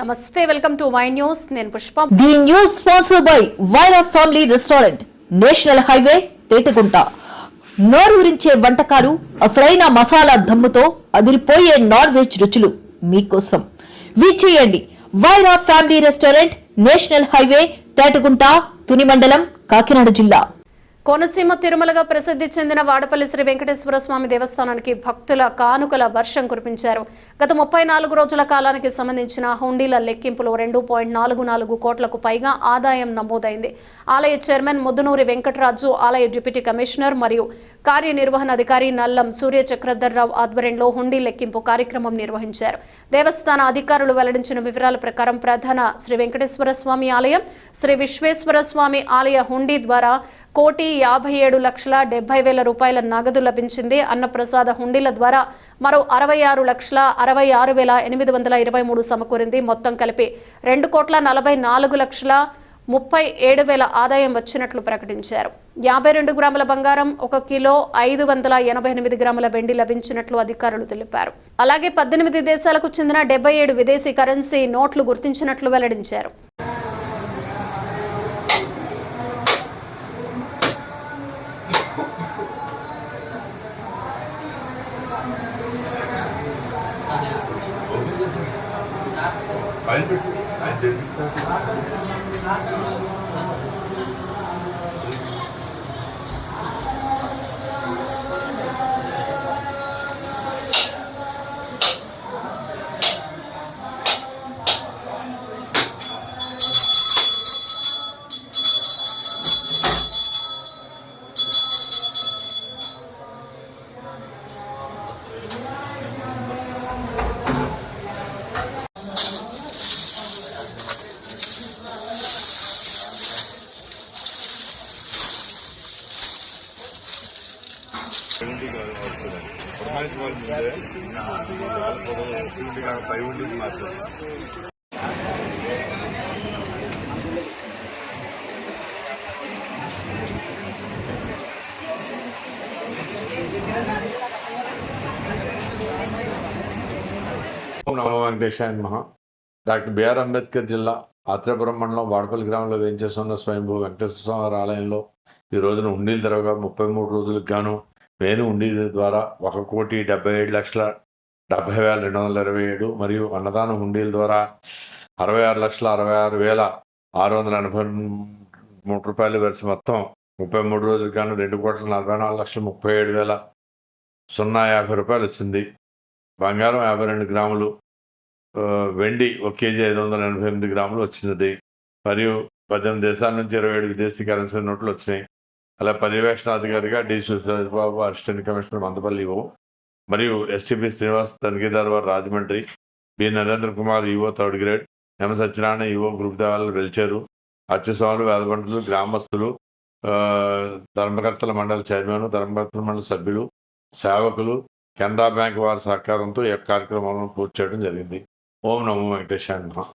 నమస్తే, welcome to my news. నేను Pushpa. The news sponsored by Wyra family restaurant, national highway, Tetagunta. నోరూరించే వంటకాలు, అసలైన మసాలా దమ్ముతో అదిరిపోయే నాన్ వెజ్ రుచులు మీకోసం. విచ్చేయండి Wyra family restaurant, national highway, Tetagunta, Tuni మండలం, కాకినాడ జిల్లా. కోనసీమ తిరుమలగా ప్రసిద్ధి చెందిన వాడపల్లి శ్రీ వెంకటేశ్వర స్వామి దేవస్థానానికి భక్తుల కానుకల వర్షం కురిపించారు. గత 34 రోజుల కాలానికి సంబంధించిన హుండీల లెక్కింపులో 2.44 కోట్లకు పైగా ఆదాయం నమోదైంది. ఆలయ చైర్మన్ ముద్దునూరి వెంకటరాజు, ఆలయ డిప్యూటీ కమిషనర్ మరియు కార్యనిర్వహణాధికారి నల్లం సూర్య చక్రధర్రావు ఆధ్వర్యంలో హుండీ లెక్కింపు కార్యక్రమం నిర్వహించారు. దేవస్థాన అధికారులు వెల్లడించిన వివరాల ప్రకారం ప్రధాన శ్రీ వెంకటేశ్వర స్వామి ఆలయం, శ్రీ విశ్వేశ్వర స్వామి ఆలయ హుండీ ద్వారా 1,57,70,000 రూపాయల నగదు లభించింది. అన్నప్రసాద హుండీల ద్వారా మరో 66,66,823 సమకూరింది. మొత్తం కలిపి 2,44,37,000 ఆదాయం వచ్చినట్లు ప్రకటించారు. 52 గ్రాముల బంగారం, 1 కిలో 588 గ్రాముల వెండి లభించినట్లు అధికారులు తెలిపారు. అలాగే 18 దేశాలకు చెందిన 77 విదేశీ కరెన్సీ నోట్లు గుర్తించినట్లు వెల్లడించారు. నమో వెంకటేశాయ నమః. డాక్టర్ బిఆర్ అంబేద్కర్ జిల్లా ఆత్రేయపురం మండలం వాడపల్లి గ్రామంలో వేయించేస్తున్న స్వయంభూ వెంకటేశ్వర స్వామి ఆలయంలో ఈ రోజున హుండీలు తెరవగా 33 రోజులకు గాను వేణు హుండీల ద్వారా 1,77,70,227 మరియు అన్నదాన హుండీల ద్వారా 66,66,683 రూపాయలు వేసి మొత్తం 33 రోజులకు గాను 2,44,37,050 రూపాయలు వచ్చింది. బంగారం 52 గ్రాములు, వెండి 1 కేజీ 588 గ్రాములు వచ్చినది. మరియు 18 దేశాల నుంచి 27 విదేశీ కరెన్సీ నోట్లు వచ్చినాయి. అలా పర్యవేక్షణాధికారిగా D Sureshbabu, assistant commissioner Mandapalli EO, మరియు ఎస్టీపీ శ్రీనివాస్, తనిఖీదారు వారు Rajahmundry, B Narendra Kumar EO third grade, M Satyanarayana EO group దేవాలయాలు వెలిచారు. అర్చస్వాములు, వేదపండితులు, గ్రామస్తులు, ధర్మకర్తల మండలి చైర్మన్, ధర్మకర్తల మండలి సభ్యులు, సేవకులు, కెనరా బ్యాంక్ వారి సహకారంతో ఈ కార్యక్రమాలను పూర్తి చేయడం జరిగింది. ఓం నమో వెంకటేశాయ నమః.